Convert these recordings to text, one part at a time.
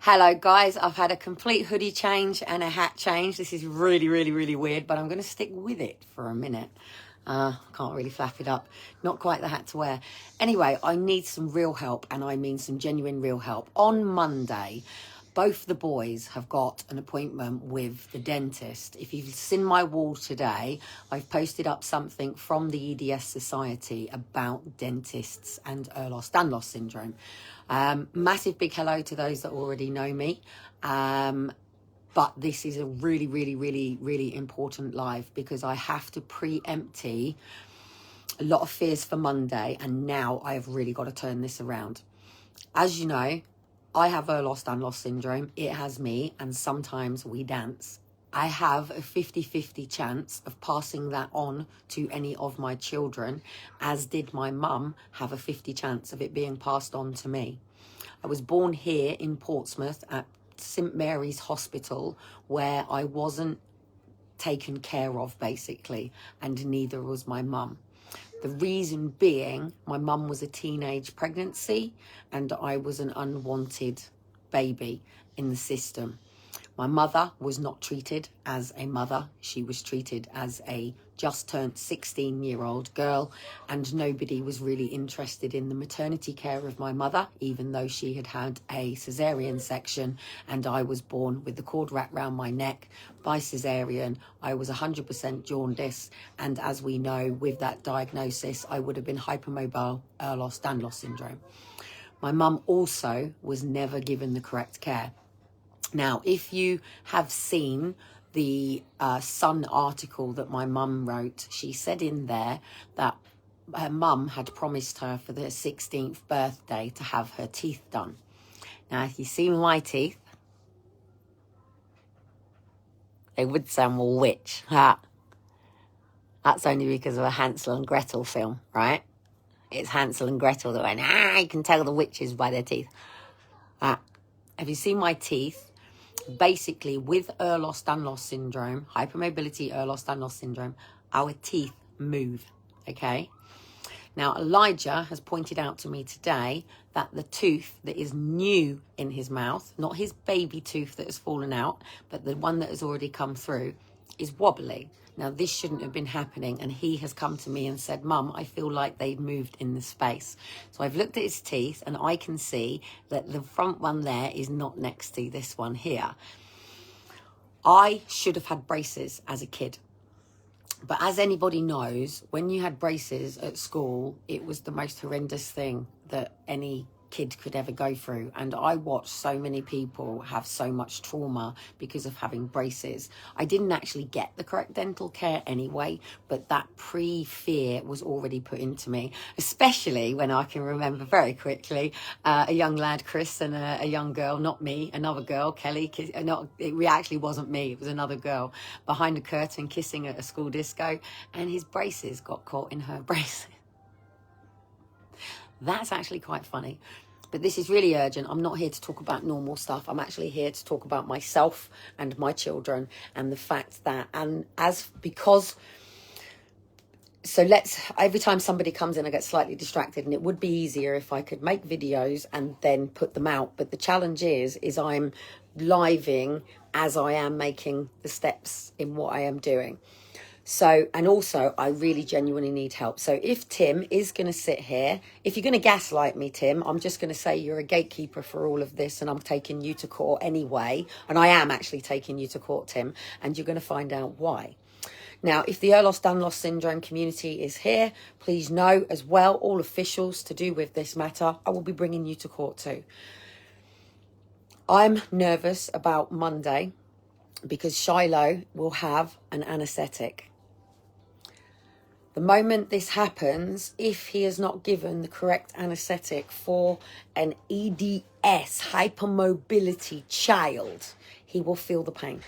Hello guys, I've had a complete hoodie change and a hat change. This is really weird, but I'm going to stick with it for a minute. Can't really flap it up. Not quite the hat to wear. Anyway, I need some real help, and I mean some genuine real help. On Monday, both the boys have got an appointment with the dentist. If you've seen my wall today, I've posted up something from the EDS Society about dentists and Ehlers-Danlos syndrome. Massive big hello to those that already know me. But this is a really important live, because I have to preempty a lot of fears for Monday, and now I have really got to turn this around. As you know, I have Ehlers-Danlos syndrome. It has me, and sometimes we dance. I have a 50-50 chance of passing that on to any of my children, as did my mum have a 50 chance of it being passed on to me. I was born here in Portsmouth at St Mary's Hospital, where I wasn't taken care of, basically, and neither was my mum. The reason being, my mum was a teenage pregnancy and I was an unwanted baby in the system. My mother was not treated as a mother. She was treated as a just turned 16-year-old girl, and nobody was really interested in the maternity care of my mother, even though she had had a cesarean section and I was born with the cord wrapped round my neck by cesarean. I was 100% jaundice, and as we know, with that diagnosis, I would have been hypermobile Ehlers-Danlos syndrome. My mum also was never given the correct care. Now, if you have seen the Sun article that my mum wrote, she said in there that her mum had promised her for their 16th birthday to have her teeth done. Now, if you see my teeth, they would sound more witch. Ha! That's only because of a Hansel and Gretel film, right? It's Hansel and Gretel that went, you can tell the witches by their teeth. Have you seen my teeth? Basically, with Ehlers-Danlos syndrome, hypermobility Ehlers-Danlos syndrome, our teeth move, okay? Now, Elijah has pointed out to me today that the tooth that is new in his mouth, not his baby tooth that has fallen out, but the one that has already come through, is wobbly. Now, this shouldn't have been happening, and he has come to me and said, Mum, I feel like they've moved in the space. So I've looked at his teeth, and I can see that the front one there is not next to this one here. I should have had braces as a kid. But as anybody knows, when you had braces at school, it was the most horrendous thing that any kid could ever go through. And I watched so many people have so much trauma because of having braces. I didn't actually get the correct dental care anyway, but that pre-fear was already put into me, especially when I can remember very quickly a young lad, Chris, and a young girl, not me, another girl, Kellie. It actually wasn't me, it was another girl, behind a curtain kissing at a school disco, and his braces got caught in her braces. That's actually quite funny. But this is really urgent. I'm not here to talk about normal stuff. I'm actually here to talk about myself and my children, and the fact that, every time somebody comes in, I get slightly distracted, and it would be easier if I could make videos and then put them out. But the challenge is I'm living as I am making the steps in what I am doing. So, and also, I really genuinely need help. So if Tim is going to sit here, if you're going to gaslight me, Tim, I'm just going to say you're a gatekeeper for all of this, and I'm taking you to court anyway. And I am actually taking you to court, Tim, and you're going to find out why. Now, if the Ehlers-Danlos syndrome community is here, please know as well, all officials to do with this matter, I will be bringing you to court too. I'm nervous about Monday because Shiloh will have an anaesthetic. The moment this happens, if he is not given the correct anaesthetic for an EDS, hypermobility child, he will feel the pain.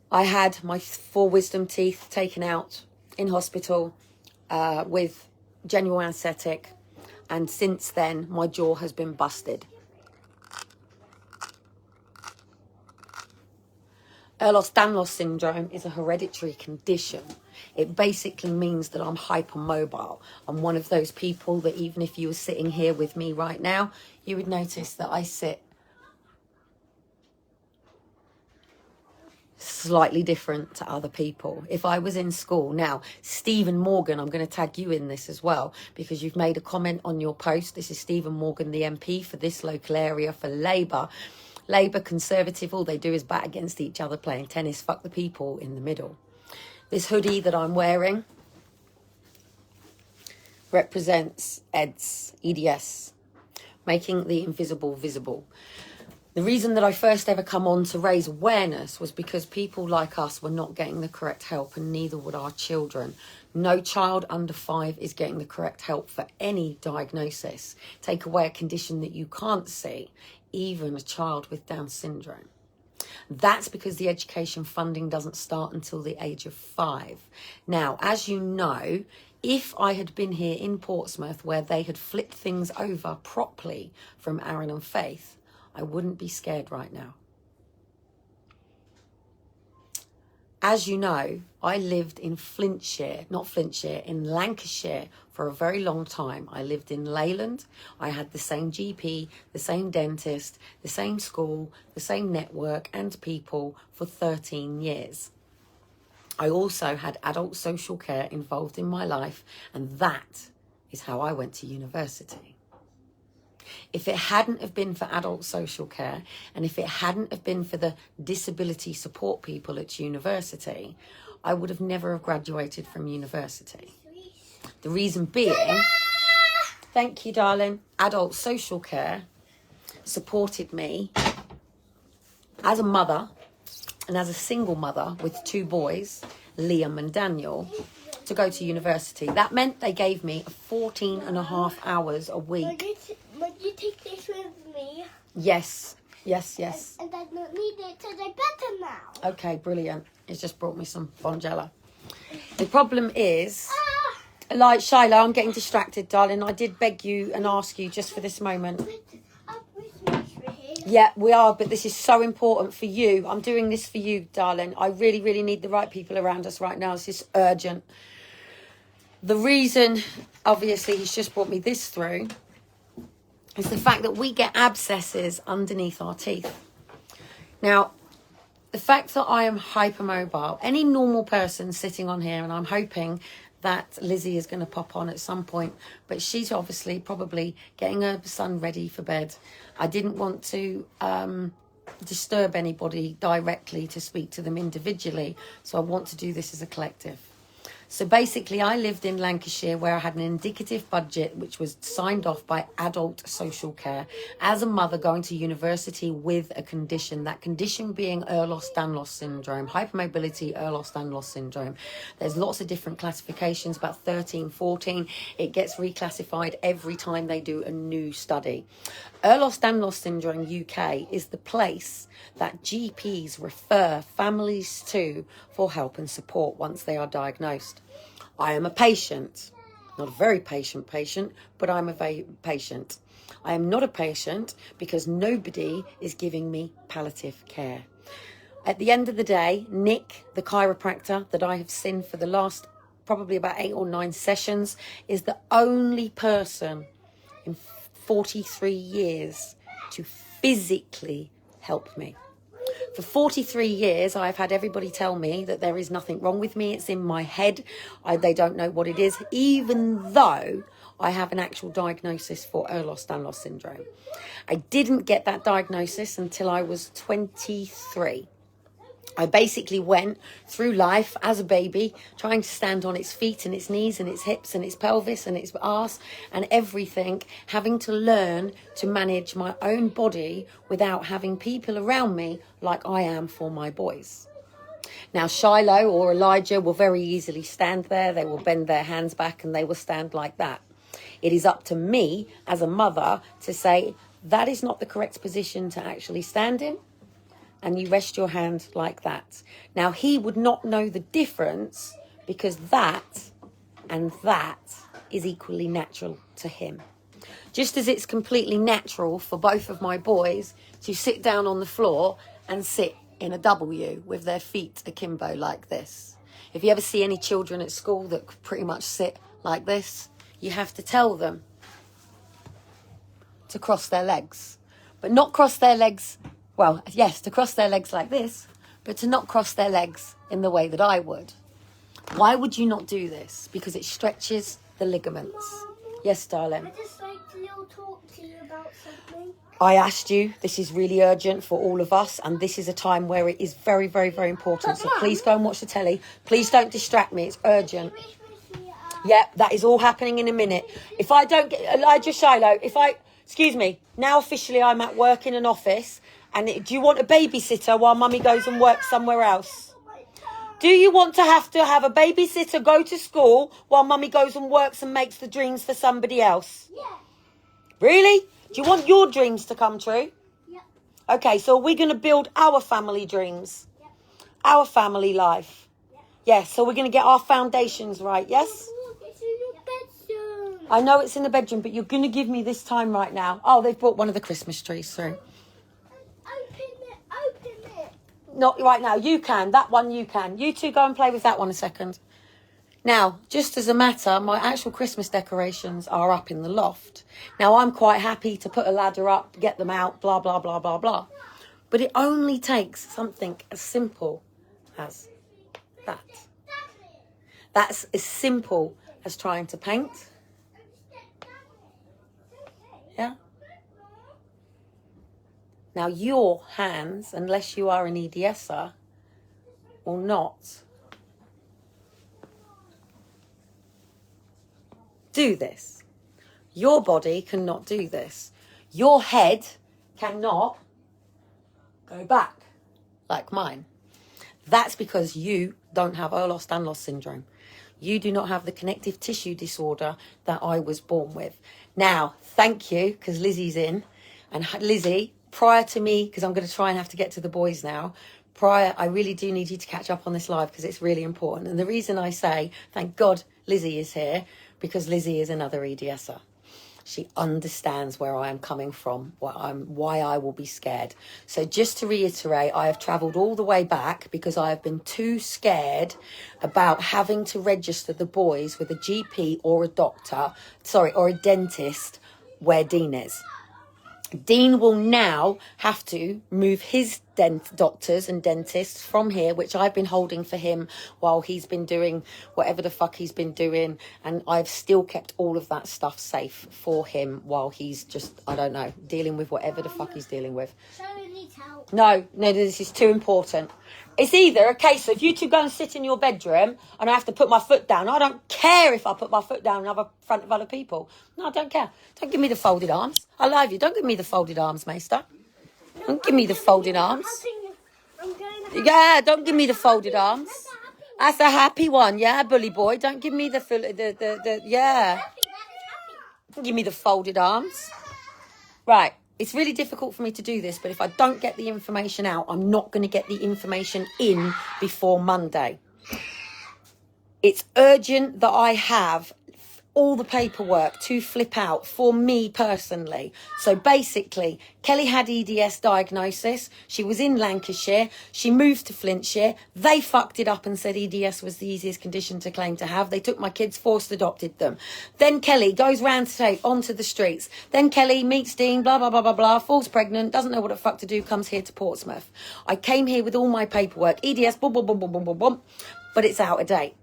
I had my 4 wisdom teeth taken out in hospital with genuine anaesthetic, and since then my jaw has been busted. Ehlers-Danlos syndrome is a hereditary condition. It basically means that I'm hypermobile. I'm one of those people that even if you were sitting here with me right now, you would notice that I sit slightly different to other people. If I was in school now, Stephen Morgan, I'm going to tag you in this as well, because you've made a comment on your post. This is Stephen Morgan, the MP for this local area for Labour. Labour, Conservative, all they do is bat against each other playing tennis. Fuck the people in the middle. This hoodie that I'm wearing represents EDS, making the invisible visible. The reason that I first ever come on to raise awareness was because people like us were not getting the correct help, and neither would our children. No child under 5 is getting the correct help for any diagnosis. Take away a condition that you can't see, even a child with Down syndrome. That's because the education funding doesn't start until the age of 5. Now, as you know, if I had been here in Portsmouth where they had flipped things over properly from Aaron and Faith, I wouldn't be scared right now. As you know, I lived in in Lancashire for a very long time. I lived in Leyland. I had the same GP, the same dentist, the same school, the same network and people for 13 years. I also had adult social care involved in my life, and that is how I went to university. If it hadn't have been for adult social care, and if it hadn't have been for the disability support people at university, I would have never have graduated from university. The reason being, thank you, darling, adult social care supported me as a mother and as a single mother with 2 boys, Liam and Daniel, to go to university. That meant they gave me 14.5 hours a week. Would you take this with me? Yes. And I don't need it because I'm better now. Okay, brilliant. It's just brought me some Bonjela. The problem is, like Shiloh, I'm getting distracted, darling. I did beg you and ask you just for this moment. Yeah, we are, but this is so important for you. I'm doing this for you, darling. I really, really need the right people around us right now. This is urgent. The reason, obviously, he's just brought me this through is the fact that we get abscesses underneath our teeth. Now, the fact that I am hypermobile, any normal person sitting on here, and I'm hoping that Lizzie is going to pop on at some point, but she's obviously probably getting her son ready for bed. I didn't want to disturb anybody directly to speak to them individually, so I want to do this as a collective. So basically, I lived in Lancashire where I had an indicative budget which was signed off by adult social care as a mother going to university with a condition, that condition being Ehlers-Danlos syndrome, hypermobility Ehlers-Danlos syndrome. There's lots of different classifications, about 13, 14. It gets reclassified every time they do a new study. Ehlers-Danlos syndrome UK is the place that GPs refer families to for help and support once they are diagnosed. I am a patient, not a very patient, but I'm a patient. I am not a patient because nobody is giving me palliative care. At the end of the day, Nick, the chiropractor that I have seen for the last probably about 8 or 9 sessions, is the only person in 43 years to physically help me. For 43 years, I've had everybody tell me that there is nothing wrong with me. It's in my head. They don't know what it is, even though I have an actual diagnosis for Ehlers-Danlos syndrome. I didn't get that diagnosis until I was 23. I basically went through life as a baby, trying to stand on its feet and its knees and its hips and its pelvis and its arse and everything, having to learn to manage my own body without having people around me like I am for my boys. Now, Shiloh or Elijah will very easily stand there. They will bend their hands back and they will stand like that. It is up to me as a mother to say, that is not the correct position to actually stand in. And you rest your hand like that. Now, he would not know the difference because that and that is equally natural to him. Just as it's completely natural for both of my boys to sit down on the floor and sit in a W with their feet akimbo like this. If you ever see any children at school that pretty much sit like this, you have to tell them to cross their legs. But not cross their legs, well, yes, to cross their legs like this, but to not cross their legs in the way that I would. Why would you not do this? Because it stretches the ligaments. Mom, Yes, darling. I just like to little talk to you about something. I asked you, this is really urgent for all of us, and this is a time where it is very, very, very important. So please go and watch the telly. Please don't distract me. It's urgent. Yep, that is all happening in a minute. If I don't get Elijah Shiloh, excuse me, now officially I'm at work in an office, and do you want a babysitter while mummy goes and works somewhere else? Do you want to have a babysitter go to school while mummy goes and works and makes the dreams for somebody else? Yeah. Really? Do you want your dreams to come true? Yep. Okay, so are we going to build our family dreams? Yep. Our family life? Yep. Yes, so we're going to get our foundations right, yes? It's in your bedroom. I know it's in the bedroom, but you're going to give me this time right now. Oh, they've brought one of the Christmas trees through. Open it. Not right now. You can. That one you can. You two go and play with that one a second. Now, just as a matter, my actual Christmas decorations are up in the loft. Now, I'm quite happy to put a ladder up, get them out, blah, blah, blah, blah, blah. But it only takes something as simple as that. That's as simple as trying to paint. Yeah? Now, your hands, unless you are an EDSer, will not do this. Your body cannot do this. Your head cannot go back like mine. That's because you don't have Ehlers-Danlos syndrome. You do not have the connective tissue disorder that I was born with. Now, thank you, because Lizzie's in. And Lizzie, prior to me, because I'm going to try and have to get to the boys now, I really do need you to catch up on this live because it's really important. And the reason I say, thank God Lizzie is here, because Lizzie is another EDSer. She understands where I am coming from, why I will be scared. So just to reiterate, I have travelled all the way back because I have been too scared about having to register the boys with a GP or a doctor, or a dentist where Dean is. Dean will now have to move his doctors and dentists from here, which I've been holding for him while he's been doing whatever the fuck he's been doing. And I've still kept all of that stuff safe for him while he's just, I don't know, dealing with whatever the fuck he's dealing with. Charlie needs help. No, this is too important. It's either a case of you two go and sit in your bedroom and I have to put my foot down. I don't care if I put my foot down in front of other people. No, I don't care. Don't give me the folded arms. I love you. Don't give me the folded arms, Maester. Don't give me the folded arms. Yeah, don't give me the folded arms. That's a happy one. Yeah, bully boy. Don't give me yeah. Don't give me the folded arms. Right. It's really difficult for me to do this, but if I don't get the information out, I'm not going to get the information in before Monday. It's urgent that I have all the paperwork to flip out for me personally. So basically, Kellie had EDS diagnosis. She was in Lancashire. She moved to Flintshire. They fucked it up and said EDS was the easiest condition to claim to have. They took my kids, forced adopted them. Then Kellie goes round onto the streets. Then Kellie meets Dean, blah, blah, blah, blah, blah, falls pregnant, doesn't know what the fuck to do, comes here to Portsmouth. I came here with all my paperwork. EDS, boom, boom, boom, boom, boom, boom, boom. But it's out of date.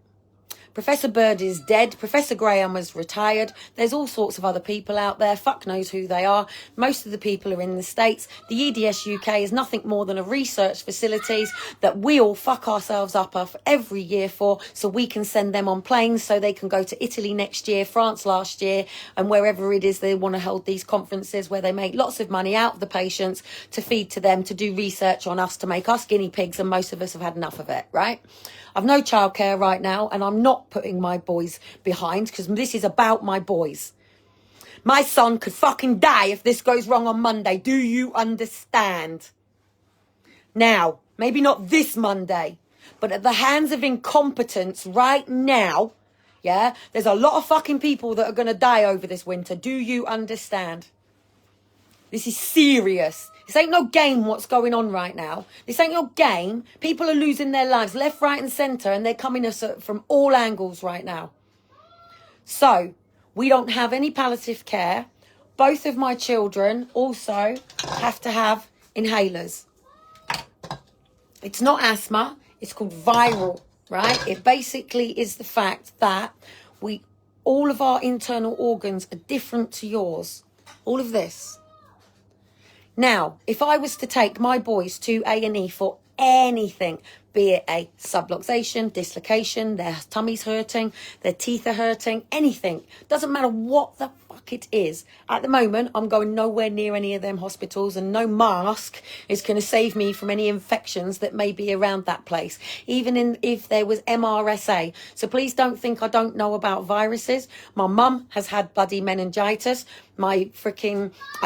Professor Bird is dead. Professor Graham was retired. There's all sorts of other people out there. Fuck knows who they are. Most of the people are in the States. The EDS UK is nothing more than a research facilities that we all fuck ourselves up every year for, so we can send them on planes so they can go to Italy next year, France last year, and wherever it is they want to hold these conferences where they make lots of money out of the patients to feed to them, to do research on us, to make us guinea pigs, and most of us have had enough of it, right? I've no childcare right now, and I'm not putting my boys behind because this is about my boys. My son could fucking die if this goes wrong on Monday. Do you understand? Now, maybe not this Monday, but at the hands of incompetence right now, yeah, there's a lot of fucking people that are going to die over this winter. Do you understand? This is serious. This ain't no game what's going on right now. This ain't no game. People are losing their lives left, right and centre, and they're coming us from all angles right now. So, we don't have any palliative care. Both of my children also have to have inhalers. It's not asthma. It's called viral, right? It basically is the fact that all of our internal organs are different to yours. All of this. Now, if I was to take my boys to A&E for anything, be it a subluxation, dislocation, their tummy's hurting, their teeth are hurting, anything, doesn't matter what the fuck it is. At the moment, I'm going nowhere near any of them hospitals, and no mask is going to save me from any infections that may be around that place, even if there was MRSA. So please don't think I don't know about viruses. My mum has had bloody meningitis. I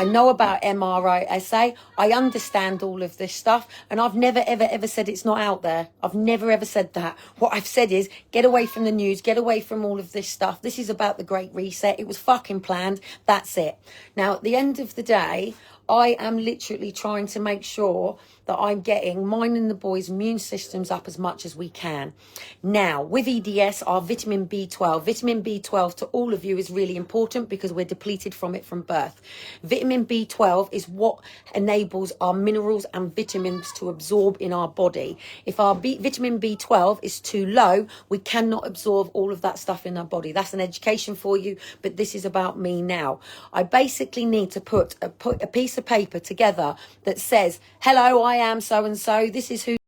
know about MRSA. I understand all of this stuff, and I've never, ever said it's not out there. I've never, ever said that. What I've said is, get away from the news, get away from all of this stuff. This is about the Great Reset. It was fucking planned. That's it. Now, at the end of the day, I am literally trying to make sure that I'm getting mine and the boys' immune systems up as much as we can. Now, with EDS, our vitamin B12. Vitamin B12 to all of you is really important because we're depleted from it from birth. Vitamin B12 is what enables our minerals and vitamins to absorb in our body. If our vitamin B12 is too low, we cannot absorb all of that stuff in our body. That's an education for you, but this is about me now. I basically need to put a piece of paper together that says, hello, I am so-and-so, this is who